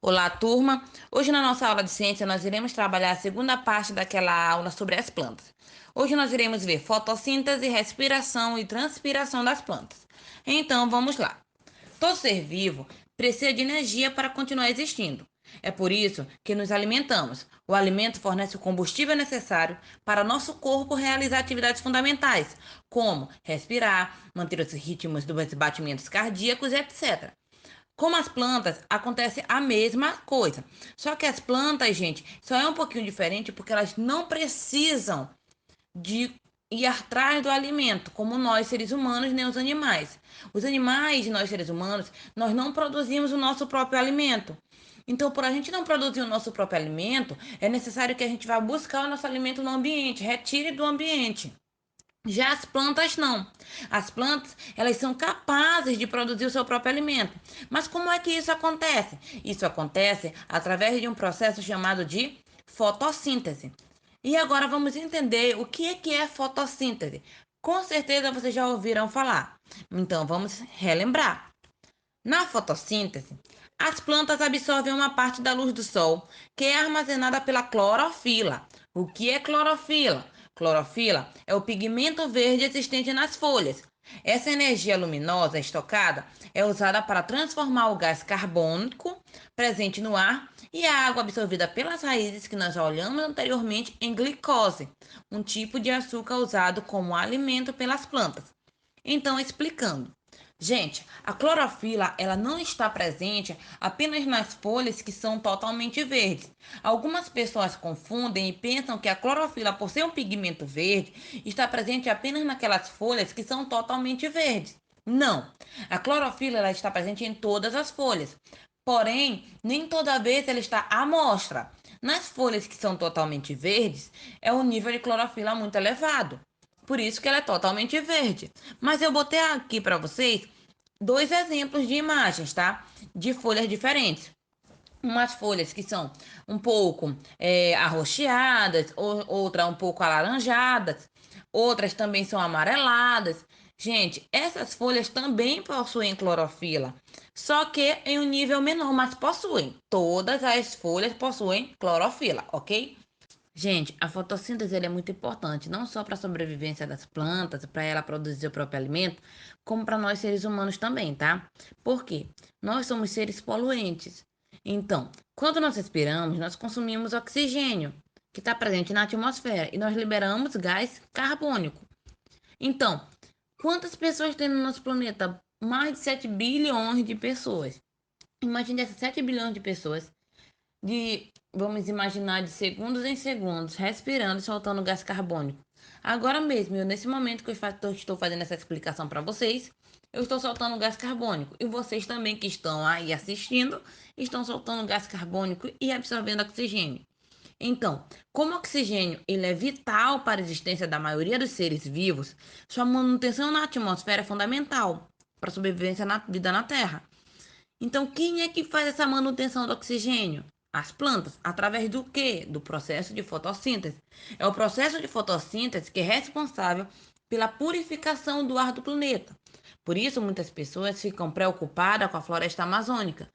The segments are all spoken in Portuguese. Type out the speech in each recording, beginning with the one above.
Olá, turma! Hoje, na nossa aula de ciência, nós iremos trabalhar a segunda parte daquela aula sobre as plantas. Hoje, nós iremos ver fotossíntese, respiração e transpiração das plantas. Então, vamos lá. Todo ser vivo precisa de energia para continuar existindo. É por isso que nos alimentamos. O alimento fornece o combustível necessário para nosso corpo realizar atividades fundamentais, como respirar, manter os ritmos dos batimentos cardíacos, etc. Como as plantas, acontece a mesma coisa. Só que as plantas, gente, só é um pouquinho diferente porque elas não precisam de ir atrás do alimento, como nós, seres humanos, nem os animais. Os animais, nós, seres humanos, nós não produzimos o nosso próprio alimento. Então, por a gente não produzir o nosso próprio alimento, é necessário que a gente vá buscar o nosso alimento no ambiente, retire do ambiente. Já as plantas não. As plantas, elas são capazes de produzir o seu próprio alimento. Mas como é que isso acontece? Isso acontece através de um processo chamado de fotossíntese. E agora vamos entender o que é fotossíntese. Com certeza vocês já ouviram falar. Então vamos relembrar. Na fotossíntese, as plantas absorvem uma parte da luz do sol, que é armazenada pela clorofila. O que é clorofila? Clorofila é o pigmento verde existente nas folhas. Essa energia luminosa estocada é usada para transformar o gás carbônico presente no ar e a água absorvida pelas raízes que nós já olhamos anteriormente em glicose, um tipo de açúcar usado como alimento pelas plantas. Então, explicando. Gente, a clorofila ela não está presente apenas nas folhas que são totalmente verdes. Algumas pessoas confundem e pensam que a clorofila, por ser um pigmento verde, está presente apenas naquelas folhas que são totalmente verdes. Não, a clorofila ela está presente em todas as folhas. Porém, nem toda vez ela está à mostra. Nas folhas que são totalmente verdes, é o nível de clorofila muito elevado. Por isso que ela é totalmente verde. Mas eu botei aqui para vocês dois exemplos de imagens, tá? De folhas diferentes. Umas folhas que são um pouco arroxeadas, outra um pouco alaranjadas, outras também são amareladas. Gente, essas folhas também possuem clorofila, só que em um nível menor, mas possuem. Todas as folhas possuem clorofila, ok? Gente, a fotossíntese é muito importante, não só para a sobrevivência das plantas, para ela produzir o próprio alimento, como para nós seres humanos também, tá? Por quê? Nós somos seres poluentes. Então, quando nós respiramos, nós consumimos oxigênio, que está presente na atmosfera, e nós liberamos gás carbônico. Então, quantas pessoas tem no nosso planeta? Mais de 7 bilhões de pessoas. Imagine essas 7 bilhões de pessoas vamos imaginar, de segundos em segundos, respirando e soltando gás carbônico. Agora mesmo, nesse momento que estou fazendo essa explicação para vocês, eu estou soltando gás carbônico. E vocês também que estão aí assistindo, estão soltando gás carbônico e absorvendo oxigênio. Então, como o oxigênio ele é vital para a existência da maioria dos seres vivos, sua manutenção na atmosfera é fundamental para a sobrevivência na vida na Terra. Então, quem é que faz essa manutenção do oxigênio? As plantas, através do quê? Do processo de fotossíntese. É o processo de fotossíntese que é responsável pela purificação do ar do planeta. Por isso, muitas pessoas ficam preocupadas com a floresta amazônica,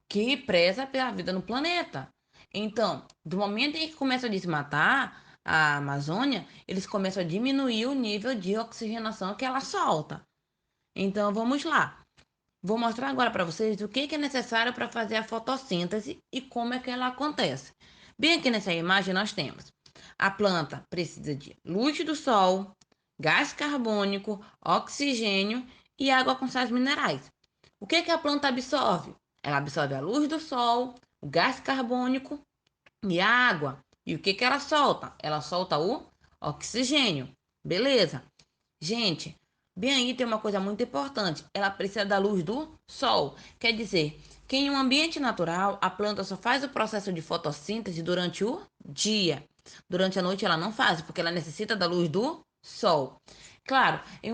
que preza pela vida no planeta. Então, do momento em que começa a desmatar a Amazônia, eles começam a diminuir o nível de oxigenação que ela solta. Então, vamos lá. Vou mostrar agora para vocês o que é necessário para fazer a fotossíntese e como é que ela acontece. Bem aqui nessa imagem nós temos a planta precisa de luz do sol, gás carbônico, oxigênio e água com sais minerais. O que a planta absorve? Ela absorve a luz do sol, o gás carbônico e a água. E o que ela solta? Ela solta o oxigênio. Beleza? Gente, bem aí tem uma coisa muito importante. Ela precisa da luz do sol. Quer dizer, que em um ambiente natural, a planta só faz o processo de fotossíntese durante o dia. Durante a noite ela não faz, porque ela necessita da luz do sol. Claro, em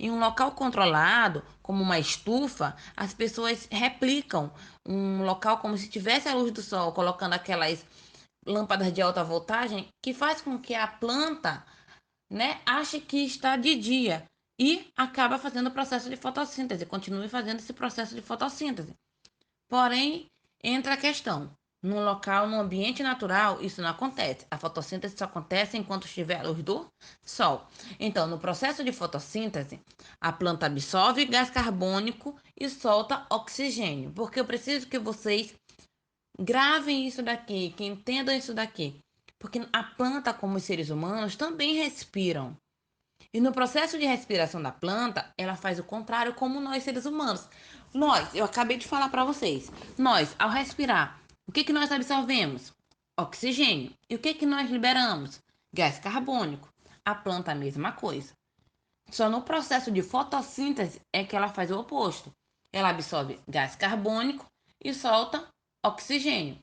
um local controlado, como uma estufa, as pessoas replicam um local como se tivesse a luz do sol, colocando aquelas lâmpadas de alta voltagem que faz com que a planta, né, acha que está de dia e acaba fazendo o processo de fotossíntese, continue fazendo esse processo de fotossíntese. Porém, entra a questão. Num local, num ambiente natural, isso não acontece. A fotossíntese só acontece enquanto estiver a luz do sol. Então, no processo de fotossíntese, a planta absorve gás carbônico e solta oxigênio. Porque eu preciso que vocês gravem isso daqui, que entendam isso daqui. Porque a planta, como os seres humanos, também respiram. E no processo de respiração da planta, ela faz o contrário, como nós seres humanos. Eu acabei de falar para vocês, nós, ao respirar, o que que nós absorvemos? Oxigênio. E o que que nós liberamos? Gás carbônico. A planta, a mesma coisa. Só no processo de fotossíntese é que ela faz o oposto. Ela absorve gás carbônico e solta oxigênio.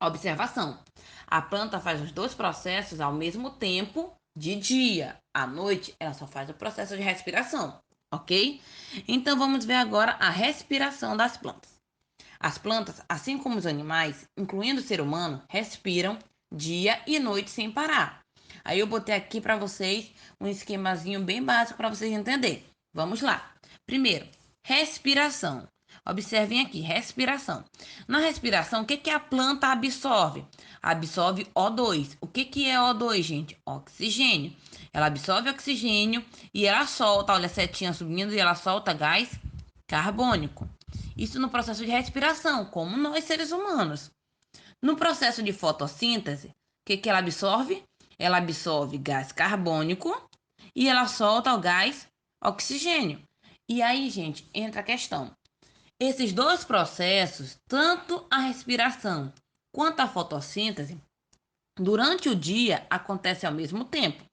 Observação: a planta faz os dois processos ao mesmo tempo de dia. À noite, ela só faz o processo de respiração, ok? Então vamos ver agora a respiração das plantas. As plantas, assim como os animais, incluindo o ser humano, respiram dia e noite sem parar. Aí eu botei aqui para vocês um esquemazinho bem básico para vocês entenderem. Vamos lá. Primeiro, respiração. Observem aqui, respiração. Na respiração, o que que a planta absorve? Absorve O2. O que que é O2, gente? Oxigênio. Ela absorve oxigênio e ela solta, olha a setinha subindo e ela solta gás carbônico. Isso no processo de respiração, como nós seres humanos. No processo de fotossíntese, o que que ela absorve? Ela absorve gás carbônico e ela solta o gás oxigênio. E aí, gente, entra a questão. Esses dois processos, tanto a respiração quanto a fotossíntese, durante o dia acontecem ao mesmo tempo.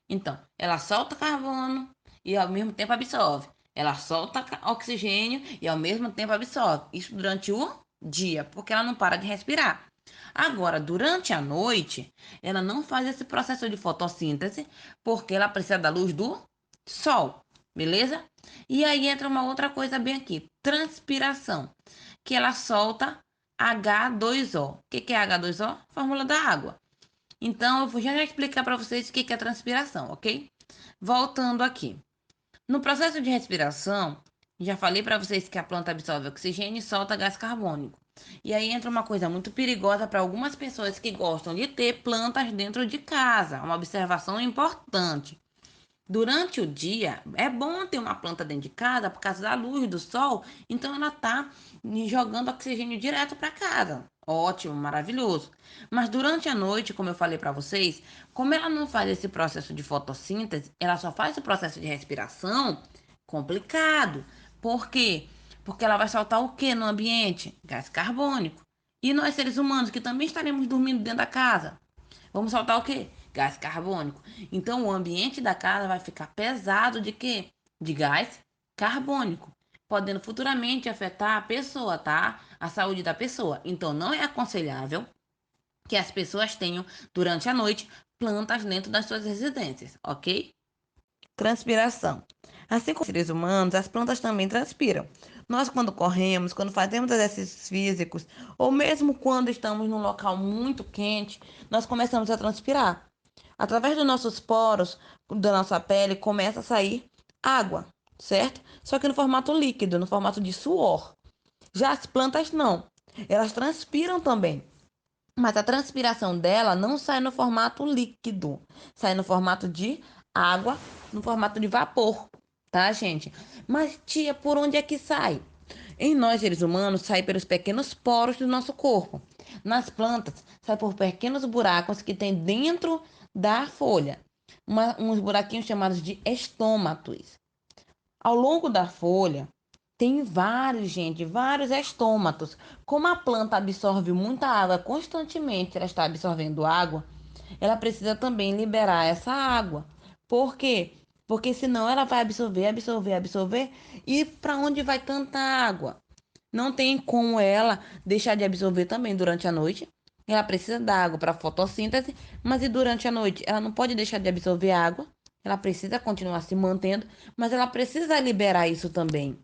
Então, ela solta carbono e ao mesmo tempo absorve. Ela solta oxigênio e ao mesmo tempo absorve. Isso durante o dia, porque ela não para de respirar. Agora, durante a noite, ela não faz esse processo de fotossíntese, porque ela precisa da luz do sol, beleza? E aí entra uma outra coisa bem aqui, transpiração, que ela solta H2O. O que é H2O? Fórmula da água. Então, eu vou já explicar para vocês o que é transpiração, ok? Voltando aqui. No processo de respiração, já falei para vocês que a planta absorve oxigênio e solta gás carbônico. E aí entra uma coisa muito perigosa para algumas pessoas que gostam de ter plantas dentro de casa. Uma observação importante. Durante o dia, é bom ter uma planta dentro de casa por causa da luz do sol, então ela tá jogando oxigênio direto para casa. Ótimo, maravilhoso. Mas durante a noite, como eu falei para vocês, como ela não faz esse processo de fotossíntese, ela só faz o processo de respiração, complicado. Por quê? Porque ela vai soltar o que no ambiente? Gás carbônico. E nós, seres humanos, que também estaremos dormindo dentro da casa, vamos soltar o quê? Gás carbônico. Então, o ambiente da casa vai ficar pesado de quê? De gás carbônico, podendo futuramente afetar a pessoa, tá? A saúde da pessoa. Então, não é aconselhável que as pessoas tenham, durante a noite, plantas dentro das suas residências, ok? Transpiração. Assim como os seres humanos, as plantas também transpiram. Nós, quando corremos, quando fazemos exercícios físicos, ou mesmo quando estamos num local muito quente, nós começamos a transpirar. Através dos nossos poros, da nossa pele, começa a sair água, certo? Só que no formato líquido, no formato de suor. Já as plantas não. Elas transpiram também. Mas a transpiração dela não sai no formato líquido, sai no formato de água, no formato de vapor, tá, gente? Mas, tia, por onde é que sai? Em nós, seres humanos, sai pelos pequenos poros do nosso corpo. Nas plantas, sai por pequenos buracos que tem dentro da folha, uns buraquinhos chamados de estômatos. Ao longo da folha, tem vários, gente, vários estômatos. Como a planta absorve muita água constantemente, ela está absorvendo água, ela precisa também liberar essa água. Por quê? Porque senão ela vai absorver, absorver, absorver. E para onde vai tanta água? Não tem como ela deixar de absorver também durante a noite. Ela precisa da água para fotossíntese, mas e durante a noite? Ela não pode deixar de absorver água. Ela precisa continuar se mantendo, mas ela precisa liberar isso também.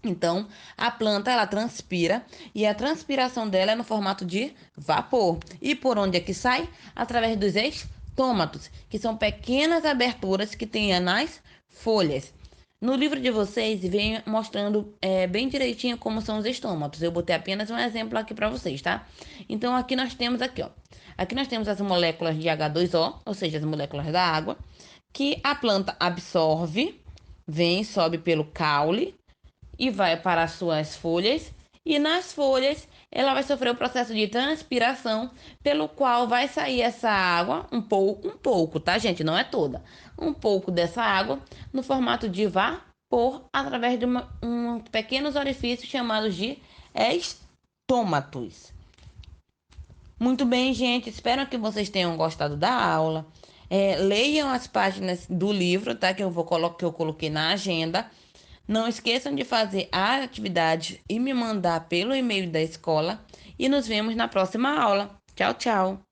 Então, a planta ela transpira e a transpiração dela é no formato de vapor. E por onde é que sai? Através dos estômatos, que são pequenas aberturas que tem nas folhas. No livro de vocês vem mostrando bem direitinho como são os estômatos. Eu botei apenas um exemplo aqui para vocês, tá? Então aqui nós temos aqui, ó. Aqui nós temos as moléculas de H2O, ou seja, as moléculas da água, que a planta absorve, vem, sobe pelo caule e vai para as suas folhas. E nas folhas ela vai sofrer o processo de transpiração, pelo qual vai sair essa água, um pouco, tá, gente? Não é toda. Um pouco dessa água no formato de vapor através de pequenos orifícios chamados de estômatos. Muito bem, gente. Espero que vocês tenham gostado da aula. Leiam as páginas do livro, tá? Que eu coloquei na agenda. Não esqueçam de fazer a atividade e me mandar pelo e-mail da escola. E nos vemos na próxima aula. Tchau, tchau.